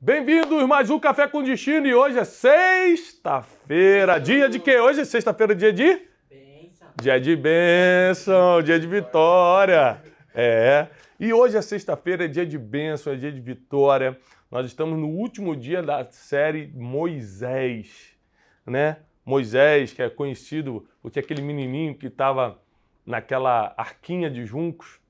Bem-vindos mais um Café com Destino e hoje é sexta-feira. Dia de quê? Hoje é sexta-feira, dia de? Bênção. Dia de bênção, dia de vitória. E hoje é sexta-feira, é dia de bênção, é dia de vitória. Nós estamos no último dia da série Moisés, né? Moisés, que é conhecido porque aquele menininho que estava naquela arquinha de juncos,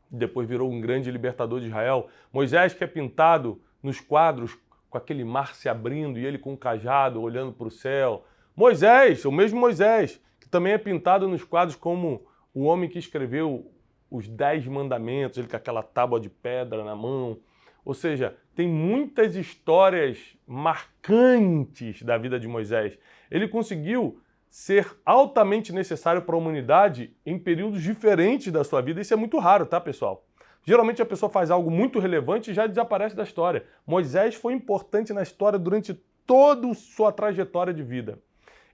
depois virou um grande libertador de Israel. Moisés, que é pintado nos quadros com aquele mar se abrindo e ele com um cajado olhando para o céu. Moisés, o mesmo Moisés, que também é pintado nos quadros como o homem que escreveu os 10 mandamentos, ele com aquela tábua de pedra na mão. Ou seja, tem muitas histórias marcantes da vida de Moisés. Ele conseguiu ser altamente necessário para a humanidade em períodos diferentes da sua vida. Isso é muito raro, tá, pessoal? Geralmente a pessoa faz algo muito relevante e já desaparece da história. Moisés foi importante na história durante toda a sua trajetória de vida.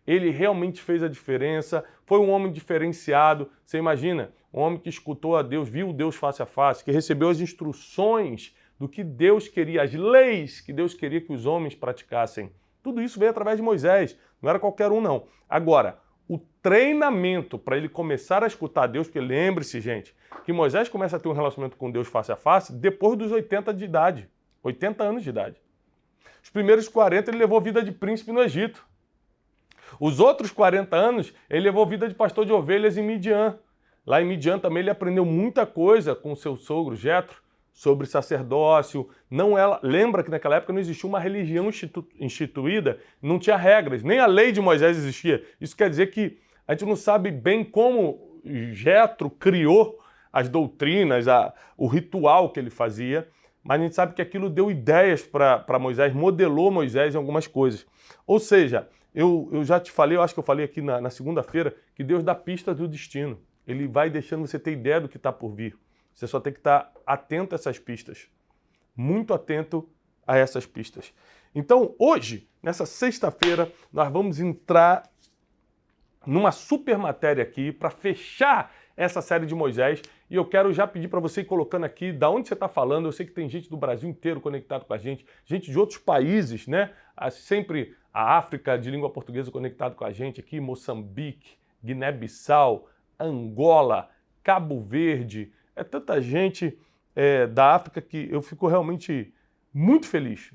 Ele realmente fez a diferença, foi um homem diferenciado. Você imagina, um homem que escutou a Deus, viu Deus face a face, que recebeu as instruções do que Deus queria, as leis que Deus queria que os homens praticassem. Tudo isso veio através de Moisés, não era qualquer um não. Agora, o treinamento para ele começar a escutar Deus, porque lembre-se, gente, que Moisés começa a ter um relacionamento com Deus face a face depois dos 80 de idade, 80 anos de idade. Os primeiros 40 ele levou vida de príncipe no Egito. Os outros 40 anos ele levou vida de pastor de ovelhas em Midian. Lá em Midian também ele aprendeu muita coisa com seu sogro Jetro sobre sacerdócio. Lembra que naquela época não existia uma religião instituída, não tinha regras, nem a lei de Moisés existia. Isso quer dizer que a gente não sabe bem como Jetro criou as doutrinas, o ritual que ele fazia, mas a gente sabe que aquilo deu ideias para Moisés, modelou Moisés em algumas coisas. Ou seja, eu já te falei, eu acho que eu falei aqui na segunda-feira, que Deus dá pistas do destino. Ele vai deixando você ter ideia do que está por vir. Você só tem que estar atento a essas pistas. Muito atento a essas pistas. Então, hoje, nessa sexta-feira, nós vamos entrar numa super matéria aqui para fechar essa série de Moisés. E eu quero já pedir para você ir colocando aqui da onde você está falando. Eu sei que tem gente do Brasil inteiro conectado com a gente de outros países, né? Sempre a África de língua portuguesa conectado com a gente aqui, Moçambique, Guiné-Bissau, Angola, Cabo Verde. É tanta gente da África que eu fico realmente muito feliz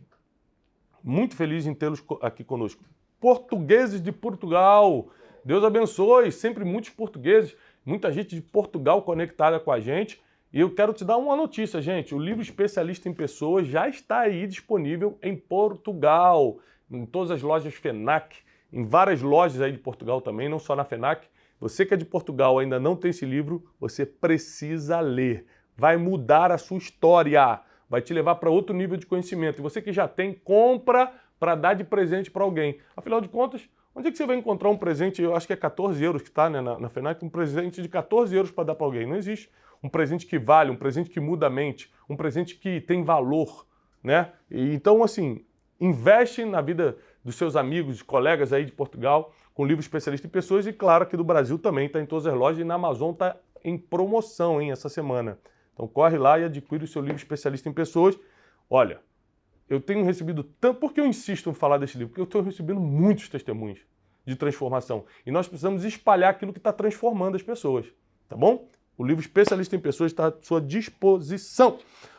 em tê-los aqui conosco. Portugueses de Portugal, Deus abençoe, sempre muitos portugueses, muita gente de Portugal conectada com a gente. E eu quero te dar uma notícia, gente, o livro Especialista em Pessoas já está aí disponível em Portugal, em todas as lojas FENAC, em várias lojas aí de Portugal também, não só na FENAC. Você que é de Portugal ainda não tem esse livro, você precisa ler. Vai mudar a sua história, vai te levar para outro nível de conhecimento. E você que já tem, compra para dar de presente para alguém. Afinal de contas, onde é que você vai encontrar um presente, eu acho que é 14 euros que está, né, na FENAC, um presente de 14 euros para dar para alguém? Não existe. Um presente que vale, um presente que muda a mente, um presente que tem valor, né? E, então, assim, investe na vida dos seus amigos, colegas aí de Portugal, com livro Especialista em Pessoas, e claro, aqui do Brasil também, está em todas as lojas, e na Amazon está em promoção, hein, essa semana. Então corre lá e adquire o seu livro Especialista em Pessoas. Olha, eu tenho recebido tanto, por que eu insisto em falar desse livro? Porque eu estou recebendo muitos testemunhos de transformação, e nós precisamos espalhar aquilo que está transformando as pessoas, tá bom? O livro Especialista em Pessoas está à sua disposição.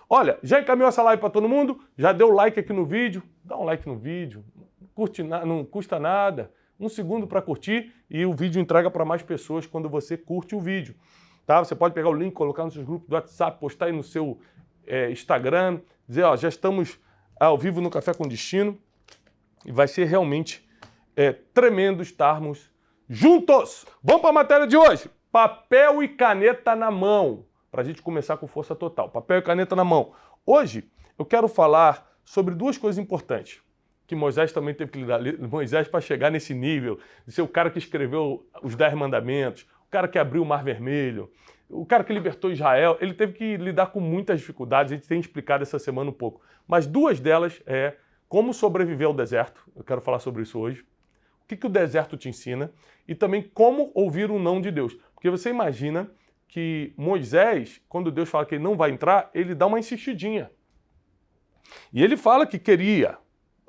Olha, já encaminhou essa live para todo mundo? Já deu like aqui no vídeo? Dá um like no vídeo, não custa nada. 1 segundo para curtir e o vídeo entrega para mais pessoas quando você curte o vídeo. Tá? Você pode pegar o link, colocar nos seus grupos do WhatsApp, postar aí no seu Instagram, dizer, ó, já estamos ao vivo no Café com Destino e vai ser realmente tremendo estarmos juntos. Vamos para a matéria de hoje. Papel e caneta na mão, para a gente começar com força total. Papel e caneta na mão. Hoje eu quero falar sobre duas coisas importantes que Moisés também teve que lidar. Moisés, para chegar nesse nível, de ser o cara que escreveu os 10 mandamentos, o cara que abriu o Mar Vermelho, o cara que libertou Israel, ele teve que lidar com muitas dificuldades, a gente tem explicado essa semana um pouco. Mas duas delas é como sobreviver ao deserto, eu quero falar sobre isso hoje, o que o deserto te ensina, e também como ouvir o não de Deus. Porque você imagina que Moisés, quando Deus fala que ele não vai entrar, ele dá uma insistidinha. E ele fala que queria,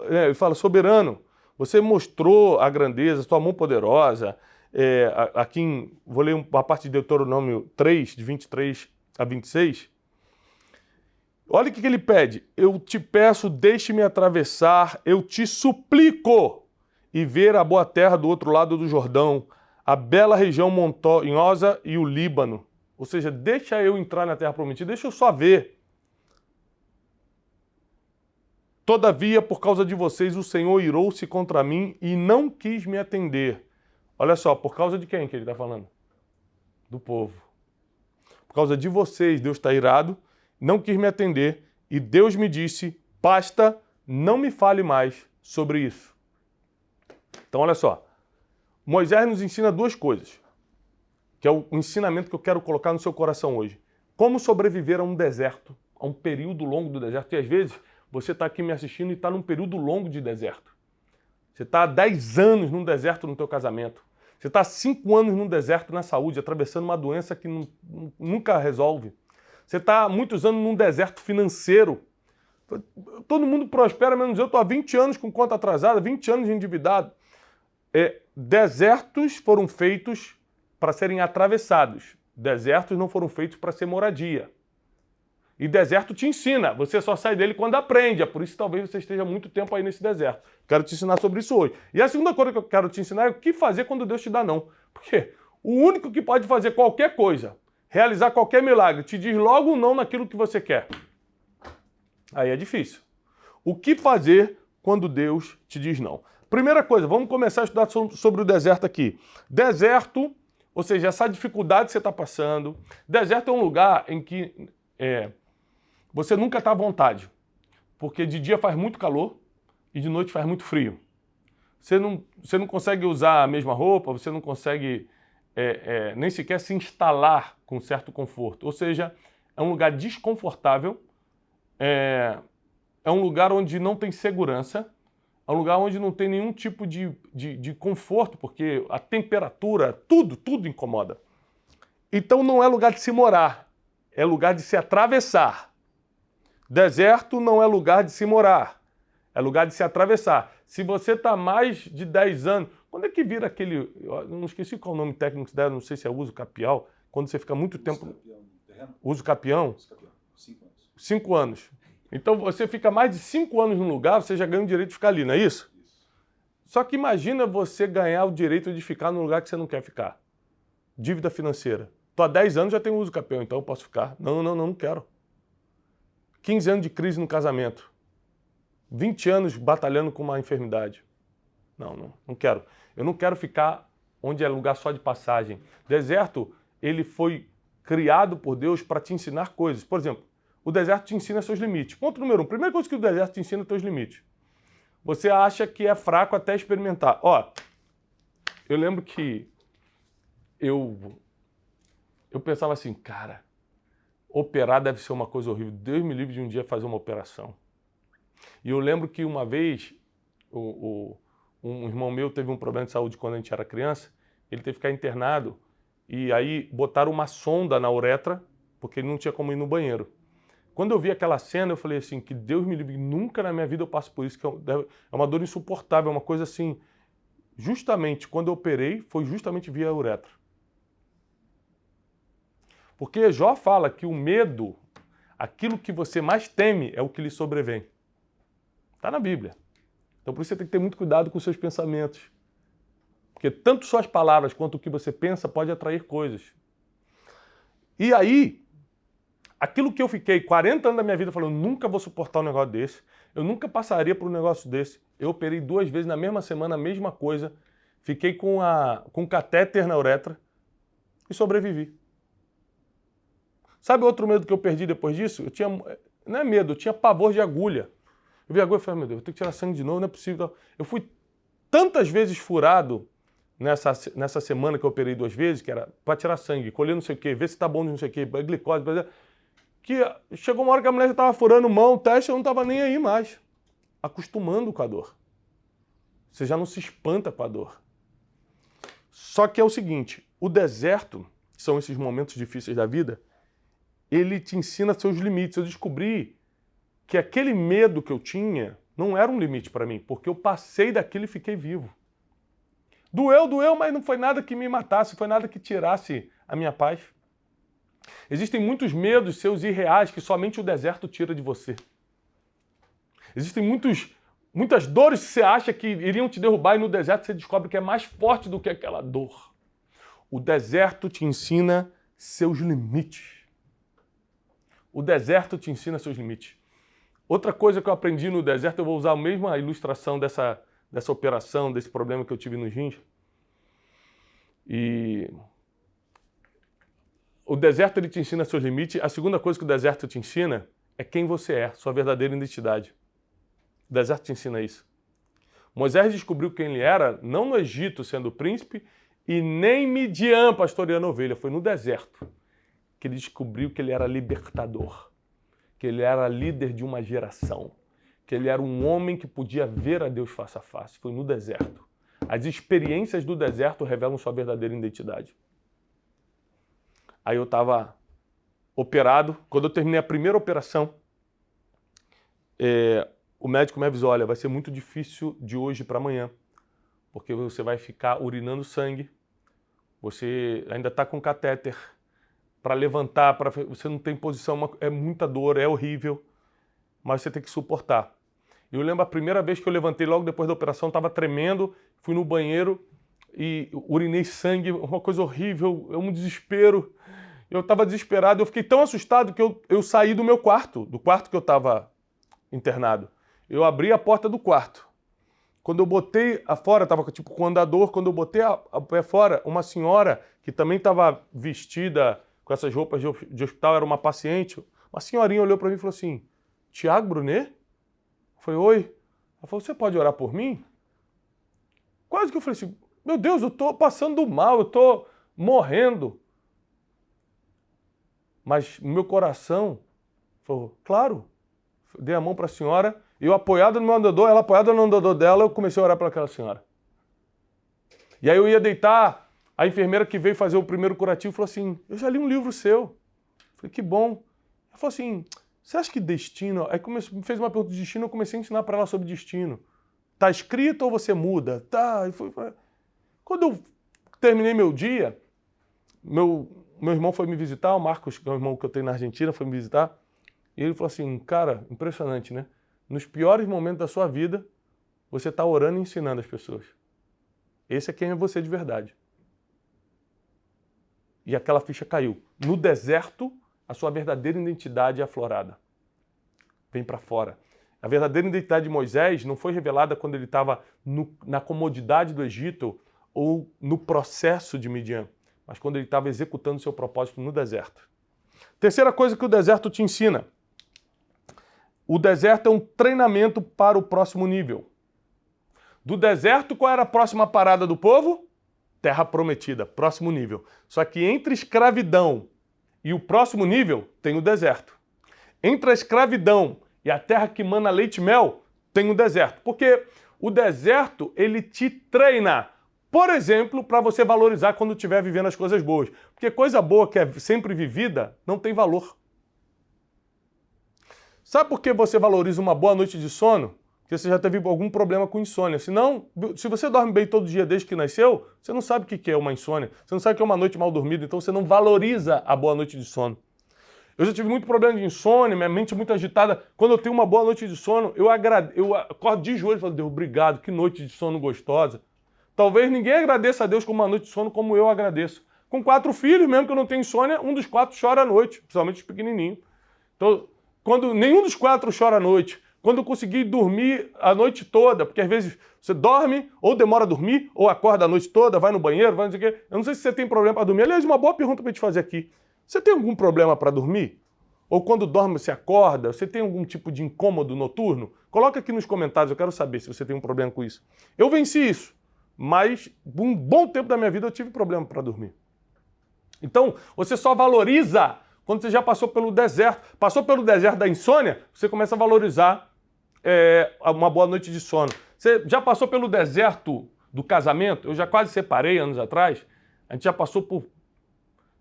ele fala, soberano, você mostrou a grandeza, sua mão poderosa. Aqui, vou ler uma parte de Deuteronômio 3, de 23 a 26. Olha o que ele pede. Eu te peço, deixe-me atravessar, eu te suplico, e ver a boa terra do outro lado do Jordão, a bela região montanhosa e o Líbano. Ou seja, deixa eu entrar na terra prometida, deixa eu só ver. Todavia, por causa de vocês, o Senhor irou-se contra mim e não quis me atender. Olha só, por causa de quem que ele está falando? Do povo. Por causa de vocês, Deus está irado, não quis me atender, e Deus me disse, basta, não me fale mais sobre isso. Então, olha só, Moisés nos ensina duas coisas, que é o ensinamento que eu quero colocar no seu coração hoje. Como sobreviver a um deserto, a um período longo do deserto. E às vezes, você está aqui me assistindo e está num período longo de deserto. Você está há 10 anos num deserto no teu casamento. Você está há 5 anos num deserto na saúde, atravessando uma doença que nunca resolve. Você está há muitos anos num deserto financeiro. Todo mundo prospera, menos eu. Estou há 20 anos com conta atrasada, 20 anos endividado. Desertos foram feitos para serem atravessados. Desertos não foram feitos para ser moradia. E deserto te ensina. Você só sai dele quando aprende. É por isso que talvez você esteja muito tempo aí nesse deserto. Quero te ensinar sobre isso hoje. E a segunda coisa que eu quero te ensinar é o que fazer quando Deus te dá não. Porque o único que pode fazer qualquer coisa, realizar qualquer milagre, te diz logo não naquilo que você quer. Aí é difícil. O que fazer quando Deus te diz não? Primeira coisa, vamos começar a estudar sobre o deserto aqui. Deserto, ou seja, essa dificuldade que você está passando. Deserto é um lugar em que você nunca está à vontade. Porque de dia faz muito calor e de noite faz muito frio. Você não consegue usar a mesma roupa, você não consegue nem sequer se instalar com certo conforto. Ou seja, é um lugar desconfortável, é um lugar onde não tem segurança, é um lugar onde não tem nenhum tipo de conforto, porque a temperatura, tudo incomoda. Então não é lugar de se morar, é lugar de se atravessar. Deserto não é lugar de se morar, é lugar de se atravessar. Se você está mais de 10 anos, quando é que vira aquele, eu não esqueci qual é o nome técnico dela, não sei se é uso capial, quando você fica muito tempo... Uso capião? 5 anos. 5 anos. Então você fica mais de 5 anos num lugar, você já ganha o direito de ficar ali, não é isso? Só que imagina você ganhar o direito de ficar num lugar que você não quer ficar. Dívida financeira. Estou há 10 anos, já tenho uso capião, então eu posso ficar. Não quero. 15 anos de crise no casamento. 20 anos batalhando com uma enfermidade. Não quero. Eu não quero ficar onde é lugar só de passagem. Deserto, ele foi criado por Deus para te ensinar coisas. Por exemplo, o deserto te ensina seus limites. Ponto número 1. Primeira coisa que o deserto te ensina é seus limites. Você acha que é fraco até experimentar. Eu lembro que eu pensava assim, cara, operar deve ser uma coisa horrível. Deus me livre de um dia fazer uma operação. E eu lembro que uma vez, um irmão meu teve um problema de saúde quando a gente era criança, ele teve que ficar internado, e aí botaram uma sonda na uretra, porque ele não tinha como ir no banheiro. Quando eu vi aquela cena, eu falei assim, que Deus me livre, nunca na minha vida eu passo por isso, que é uma dor insuportável, é uma coisa assim. Justamente quando eu operei, foi justamente via uretra. Porque Jó fala que o medo, aquilo que você mais teme, é o que lhe sobrevém. Está na Bíblia. Então por isso você tem que ter muito cuidado com os seus pensamentos. Porque tanto suas palavras quanto o que você pensa pode atrair coisas. E aí, aquilo que eu fiquei 40 anos da minha vida falando, nunca vou suportar um negócio desse, eu nunca passaria por um negócio desse. Eu operei 2 vezes na mesma semana, a mesma coisa, fiquei com catéter na uretra e sobrevivi. Sabe outro medo que eu perdi depois disso? Não é medo, eu tinha pavor de agulha. Eu vi a agulha e falei, meu Deus, eu tenho que tirar sangue de novo, não é possível. Eu fui tantas vezes furado nessa semana que eu operei 2 vezes, que era para tirar sangue, colher não sei o quê, ver se tá bom de não sei o quê, glicose, que chegou uma hora que a mulher já estava furando mão, teste, eu não estava nem aí mais. Acostumando com a dor. Você já não se espanta com a dor. Só que é o seguinte, o deserto, que são esses momentos difíceis da vida, ele te ensina seus limites. Eu descobri que aquele medo que eu tinha não era um limite para mim, porque eu passei daquilo e fiquei vivo. Doeu, mas não foi nada que me matasse, foi nada que tirasse a minha paz. Existem muitos medos seus irreais que somente o deserto tira de você. Existem muitas dores que você acha que iriam te derrubar e no deserto você descobre que é mais forte do que aquela dor. O deserto te ensina seus limites. O deserto te ensina seus limites. Outra coisa que eu aprendi no deserto, eu vou usar a mesma ilustração dessa operação, desse problema que eu tive nos rins. E o deserto ele te ensina seus limites. A segunda coisa que o deserto te ensina é quem você é, sua verdadeira identidade. O deserto te ensina isso. Moisés descobriu quem ele era, não no Egito sendo príncipe, e nem Midian pastoreando ovelha. Foi no deserto que ele descobriu que ele era libertador, que ele era líder de uma geração, que ele era um homem que podia ver a Deus face a face. Foi no deserto. As experiências do deserto revelam sua verdadeira identidade. Aí eu estava operado. Quando eu terminei a primeira operação, o médico me avisou, olha, vai ser muito difícil de hoje para amanhã, porque você vai ficar urinando sangue, você ainda está com catéter, para levantar, você não tem posição, é muita dor, é horrível, mas você tem que suportar. Eu lembro a primeira vez que eu levantei logo depois da operação, estava tremendo, fui no banheiro e urinei sangue, uma coisa horrível, um desespero. Eu estava desesperado, eu fiquei tão assustado que eu saí do meu quarto, do quarto que eu estava internado. Eu abri a porta do quarto. Quando eu botei a fora, estava tipo com andador, quando eu botei a pé fora, uma senhora que também estava vestida com essas roupas de hospital, era uma paciente, uma senhorinha olhou para mim e falou assim, Tiago Brunet? Eu falei, oi. Ela falou, você pode orar por mim? Quase que eu falei assim, meu Deus, eu estou passando mal, eu estou morrendo. Mas no meu coração, falou, claro. Dei a mão para a senhora, eu apoiado no meu andador, ela apoiada no andador dela, eu comecei a orar para aquela senhora. E aí eu ia deitar, a enfermeira que veio fazer o primeiro curativo falou assim, eu já li um livro seu. Eu falei, que bom. Ela falou assim, você acha que destino... Aí fez uma pergunta de destino, eu comecei a ensinar para ela sobre destino. Tá escrito ou você muda? Tá. Quando eu terminei meu dia, meu irmão foi me visitar, o Marcos, que é o irmão que eu tenho na Argentina, foi me visitar. E ele falou assim, cara, impressionante, né? Nos piores momentos da sua vida, você está orando e ensinando as pessoas. Esse é quem é você de verdade. E aquela ficha caiu. No deserto, a sua verdadeira identidade é aflorada. Vem para fora. A verdadeira identidade de Moisés não foi revelada quando ele estava na comodidade do Egito ou no processo de Midian, mas quando ele estava executando seu propósito no deserto. Terceira coisa que o deserto te ensina. O deserto é um treinamento para o próximo nível. Do deserto, qual era a próxima parada do povo? Terra prometida, próximo nível. Só que entre escravidão e o próximo nível, tem o deserto. Entre a escravidão e a terra que mana leite e mel, tem o deserto. Porque o deserto, ele te treina, por exemplo, para você valorizar quando estiver vivendo as coisas boas. Porque coisa boa que é sempre vivida, não tem valor. Sabe por que você valoriza uma boa noite de sono? Porque você já teve algum problema com insônia. Senão, se você dorme bem todo dia desde que nasceu, você não sabe o que é uma insônia. Você não sabe o que é uma noite mal dormida, então você não valoriza a boa noite de sono. Eu já tive muito problema de insônia, minha mente muito agitada. Quando eu tenho uma boa noite de sono, eu acordo de joelho e falo, Deus, obrigado, que noite de sono gostosa. Talvez ninguém agradeça a Deus com uma noite de sono como eu agradeço. Com 4 filhos, mesmo que eu não tenha insônia, um dos 4 chora à noite, principalmente os pequenininhos. Então, quando nenhum dos 4 chora à noite, quando eu consegui dormir a noite toda, porque às vezes você dorme, ou demora a dormir, ou acorda a noite toda, vai no banheiro, vai não sei o quê. Eu não sei se você tem problema para dormir. Aliás, uma boa pergunta para te fazer aqui. Você tem algum problema para dormir? Ou quando dorme você acorda? Você tem algum tipo de incômodo noturno? Coloca aqui nos comentários, eu quero saber se você tem um problema com isso. Eu venci isso, mas um bom tempo da minha vida eu tive problema para dormir. Então, você só valoriza quando você já passou pelo deserto. Passou pelo deserto da insônia, você começa a valorizar uma boa noite de sono. Você já passou pelo deserto do casamento? Eu já quase separei anos atrás. A gente já passou por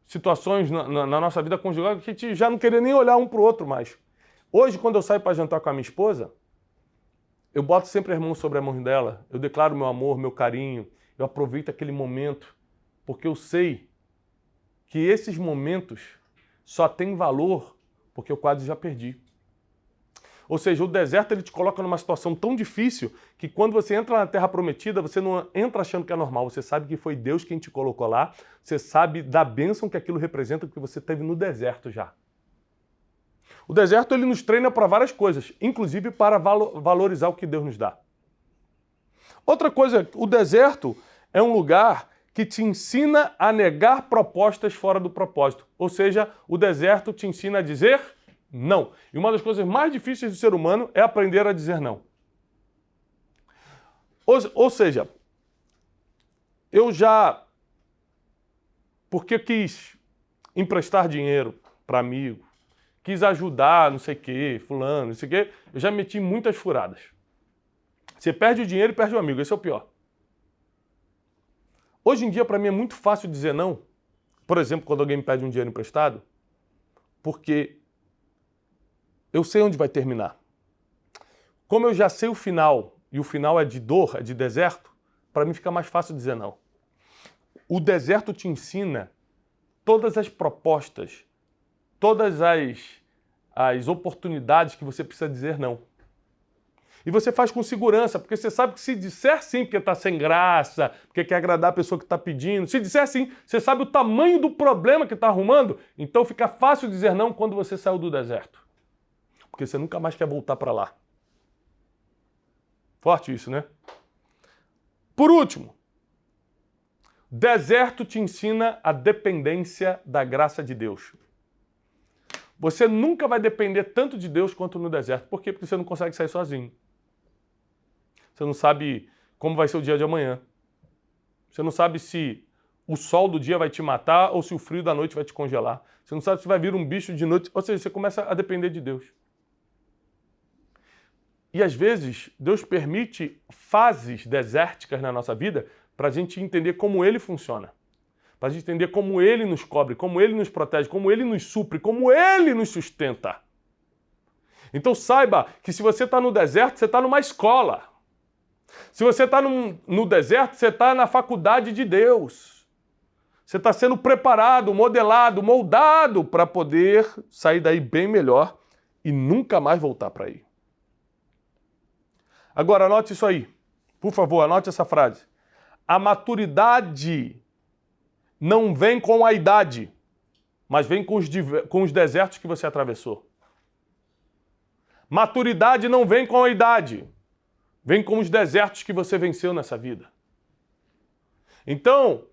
situações na nossa vida conjugal que a gente já não queria nem olhar um para o outro mais. Hoje, quando eu saio para jantar com a minha esposa, eu boto sempre as mãos sobre a mão dela, eu declaro meu amor, meu carinho, eu aproveito aquele momento, porque eu sei que esses momentos só têm valor porque eu quase já perdi. Ou seja, o deserto ele te coloca numa situação tão difícil que quando você entra na Terra Prometida, você não entra achando que é normal. Você sabe que foi Deus quem te colocou lá. Você sabe da bênção que aquilo representa que você teve no deserto já. O deserto ele nos treina para várias coisas, inclusive para valorizar o que Deus nos dá. Outra coisa, o deserto é um lugar que te ensina a negar propostas fora do propósito. Ou seja, o deserto te ensina a dizer não. E uma das coisas mais difíceis do ser humano é aprender a dizer não. Ou seja, porque quis emprestar dinheiro para amigo, quis ajudar não sei o que, fulano, não sei o que, eu já meti muitas furadas. Você perde o dinheiro e perde o amigo, esse é o pior. Hoje em dia, para mim, é muito fácil dizer não. Por exemplo, quando alguém me pede um dinheiro emprestado, porque eu sei onde vai terminar. Como eu já sei o final, e o final é de dor, é de deserto, para mim fica mais fácil dizer não. O deserto te ensina todas as propostas, todas as oportunidades que você precisa dizer não. E você faz com segurança, porque você sabe que se disser sim, porque está sem graça, porque quer agradar a pessoa que está pedindo, se disser sim, você sabe o tamanho do problema que está arrumando, então fica fácil dizer não quando você saiu do deserto. Porque você nunca mais quer voltar para lá. Forte isso, né? Por último, deserto te ensina a dependência da graça de Deus. Você nunca vai depender tanto de Deus quanto no deserto. Por quê? Porque você não consegue sair sozinho. Você não sabe como vai ser o dia de amanhã. Você não sabe se o sol do dia vai te matar ou se o frio da noite vai te congelar. Você não sabe se vai vir um bicho de noite. Ou seja, você começa a depender de Deus. E às vezes, Deus permite fases desérticas na nossa vida para a gente entender como Ele funciona. Para a gente entender como Ele nos cobre, como Ele nos protege, como Ele nos supre, como Ele nos sustenta. Então saiba que se você está no deserto, você está numa escola. Se você está no deserto, você está na faculdade de Deus. Você está sendo preparado, modelado, moldado para poder sair daí bem melhor e nunca mais voltar para aí. Agora, anote isso aí. Por favor, anote essa frase. A maturidade não vem com a idade, mas vem com os desertos que você atravessou. Maturidade não vem com a idade, vem com os desertos que você venceu nessa vida. Então,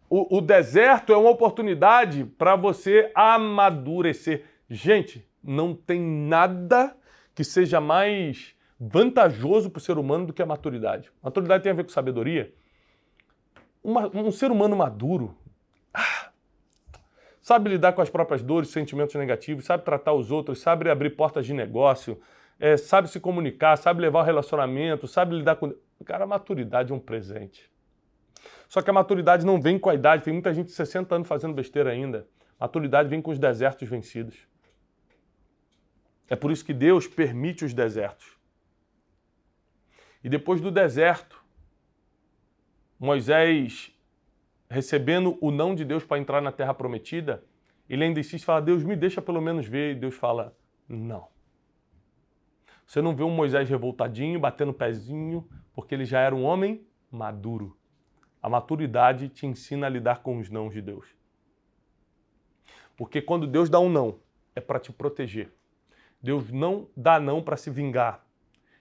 o deserto é uma oportunidade para você amadurecer. Gente, não tem nada que seja mais vantajoso para o ser humano do que a maturidade. Maturidade tem a ver com sabedoria. Um ser humano maduro sabe lidar com as próprias dores, sentimentos negativos, sabe tratar os outros, sabe abrir portas de negócio, sabe se comunicar, sabe levar o relacionamento, sabe lidar com... Cara, a maturidade é um presente. Só que a maturidade não vem com a idade. Tem muita gente de 60 anos fazendo besteira ainda. A maturidade vem com os desertos vencidos. É por isso que Deus permite os desertos. E depois do deserto, Moisés, recebendo o não de Deus para entrar na Terra Prometida, ele ainda insiste e fala, Deus, me deixa pelo menos ver. E Deus fala, não. Você não vê um Moisés revoltadinho, batendo o pezinho, porque ele já era um homem maduro. A maturidade te ensina a lidar com os nãos de Deus. Porque quando Deus dá um não, é para te proteger. Deus não dá não para se vingar.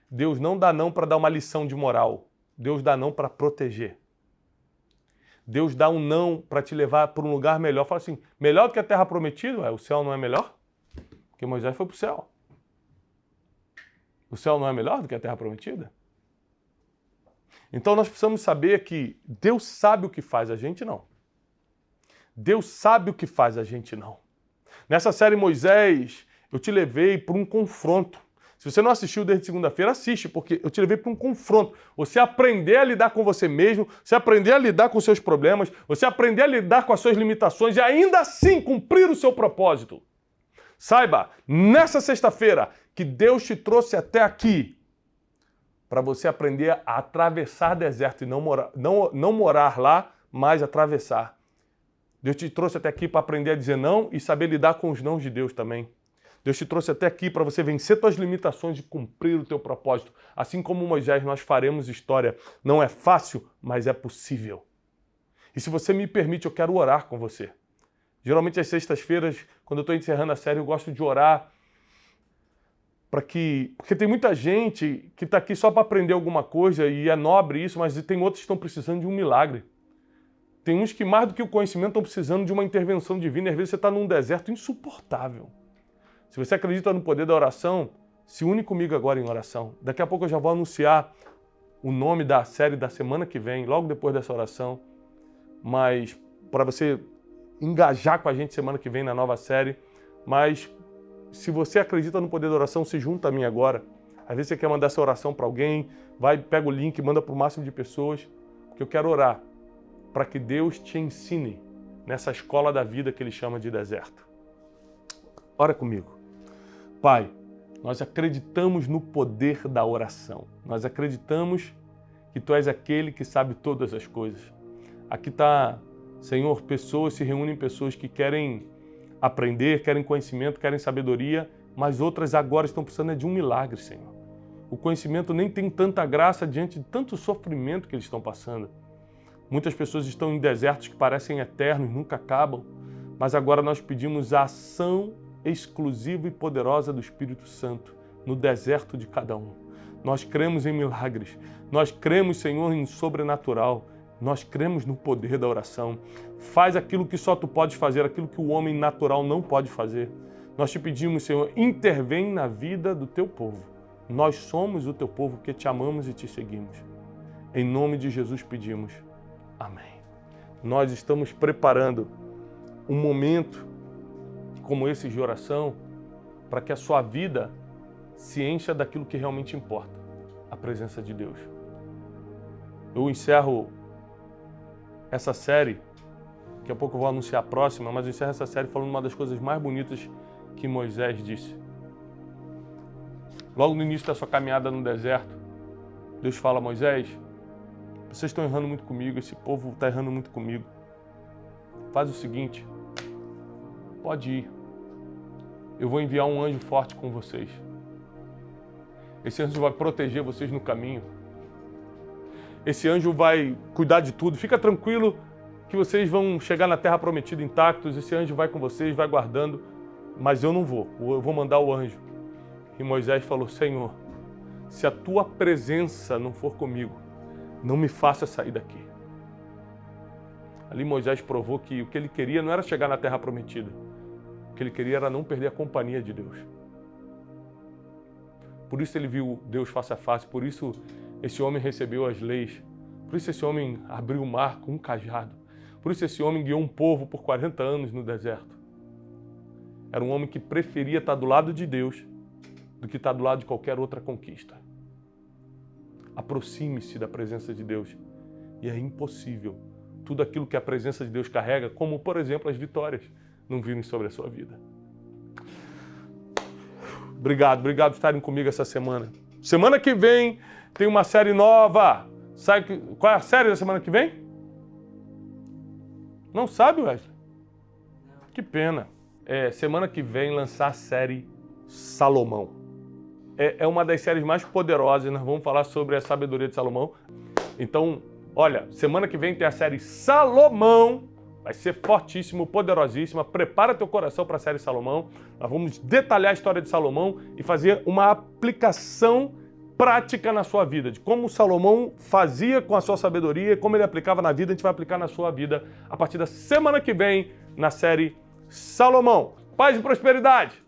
Deus não dá não para dar uma lição de moral. Deus dá não para proteger. Deus dá um não para te levar para um lugar melhor. Fala assim, melhor do que a terra prometida? O céu não é melhor? Porque Moisés foi para o céu. O céu não é melhor do que a terra prometida? Então nós precisamos saber que Deus sabe o que faz, a gente não. Deus sabe o que faz, a gente não. Nessa série Moisés, eu te levei para um confronto. Se você não assistiu desde segunda-feira, assiste, porque eu te levei para um confronto. Você aprender a lidar com você mesmo, você aprender a lidar com seus problemas, você aprender a lidar com as suas limitações e ainda assim cumprir o seu propósito. Saiba, nessa sexta-feira, que Deus te trouxe até aqui para você aprender a atravessar deserto e não morar lá, mas atravessar. Deus te trouxe até aqui para aprender a dizer não e saber lidar com os nãos de Deus também. Deus te trouxe até aqui para você vencer suas limitações e cumprir o teu propósito. Assim como Moisés, nós faremos história. Não é fácil, mas é possível. E se você me permite, eu quero orar com você. Geralmente às sextas-feiras, quando eu estou encerrando a série, eu gosto de orar porque tem muita gente que está aqui só para aprender alguma coisa e é nobre isso, mas tem outros que estão precisando de um milagre. Tem uns que mais do que o conhecimento estão precisando de uma intervenção divina. Às vezes você está num deserto insuportável. Se você acredita no poder da oração, se une comigo agora em oração. Daqui a pouco eu já vou anunciar o nome da série da semana que vem, logo depois dessa oração. Mas para você engajar com a gente semana que vem na nova série. Mas se você acredita no poder da oração, se junta a mim agora. Às vezes você quer mandar essa oração para alguém, vai, pega o link, manda para o máximo de pessoas, porque eu quero orar para que Deus te ensine nessa escola da vida que Ele chama de deserto. Ora comigo. Pai, nós acreditamos no poder da oração. Nós acreditamos que Tu és aquele que sabe todas as coisas. Aqui está, Senhor, se reúnem pessoas que querem aprender, querem conhecimento, querem sabedoria, mas outras agora estão precisando de um milagre, Senhor. O conhecimento nem tem tanta graça diante de tanto sofrimento que eles estão passando. Muitas pessoas estão em desertos que parecem eternos, nunca acabam, mas agora nós pedimos a ação exclusiva e poderosa do Espírito Santo no deserto de cada um. Nós cremos em milagres, nós cremos, Senhor, em sobrenatural, nós cremos no poder da oração. Faz aquilo que só Tu podes fazer, aquilo que o homem natural não pode fazer. Nós te pedimos, Senhor, intervém na vida do Teu povo. Nós somos o Teu povo que Te amamos e Te seguimos. Em nome de Jesus pedimos. Amém. Nós estamos preparando um momento como esse de oração para que a sua vida se encha daquilo que realmente importa, a presença de Deus. Eu encerro essa série, daqui a pouco eu vou anunciar a próxima, mas eu encerro essa série falando uma das coisas mais bonitas que Moisés disse. Logo no início da sua caminhada no deserto, Deus fala: Moisés, vocês estão errando muito comigo, esse povo está errando muito comigo. Faz o seguinte, pode ir. Eu vou enviar um anjo forte com vocês. Esse anjo vai proteger vocês no caminho. Esse anjo vai cuidar de tudo. Fica tranquilo que vocês vão chegar na terra prometida intactos. Esse anjo vai com vocês, vai guardando. Mas eu não vou. Eu vou mandar o anjo. E Moisés falou: Senhor, se a Tua presença não for comigo, não me faça sair daqui. Ali Moisés provou que o que ele queria não era chegar na terra prometida. O que ele queria era não perder a companhia de Deus. Por isso ele viu Deus face a face, por isso esse homem recebeu as leis, por isso esse homem abriu o mar com um cajado, por isso esse homem guiou um povo por 40 anos no deserto. Era um homem que preferia estar do lado de Deus do que estar do lado de qualquer outra conquista. Aproxime-se da presença de Deus e é impossível tudo aquilo que a presença de Deus carrega, como por exemplo as vitórias, não virem sobre a sua vida. Obrigado por estarem comigo essa semana. Semana que vem tem uma série nova. Sabe qual é a série da semana que vem? Não sabe, Wesley? Que pena. Semana que vem lançar a série Salomão. É uma das séries mais poderosas. Nós vamos falar sobre a sabedoria de Salomão. Então, olha, semana que vem tem a série Salomão. Vai ser fortíssimo, poderosíssima. Prepara teu coração para a série Salomão. Nós vamos detalhar a história de Salomão e fazer uma aplicação prática na sua vida, de como Salomão fazia com a sua sabedoria, como ele aplicava na vida, a gente vai aplicar na sua vida a partir da semana que vem na série Salomão. Paz e prosperidade!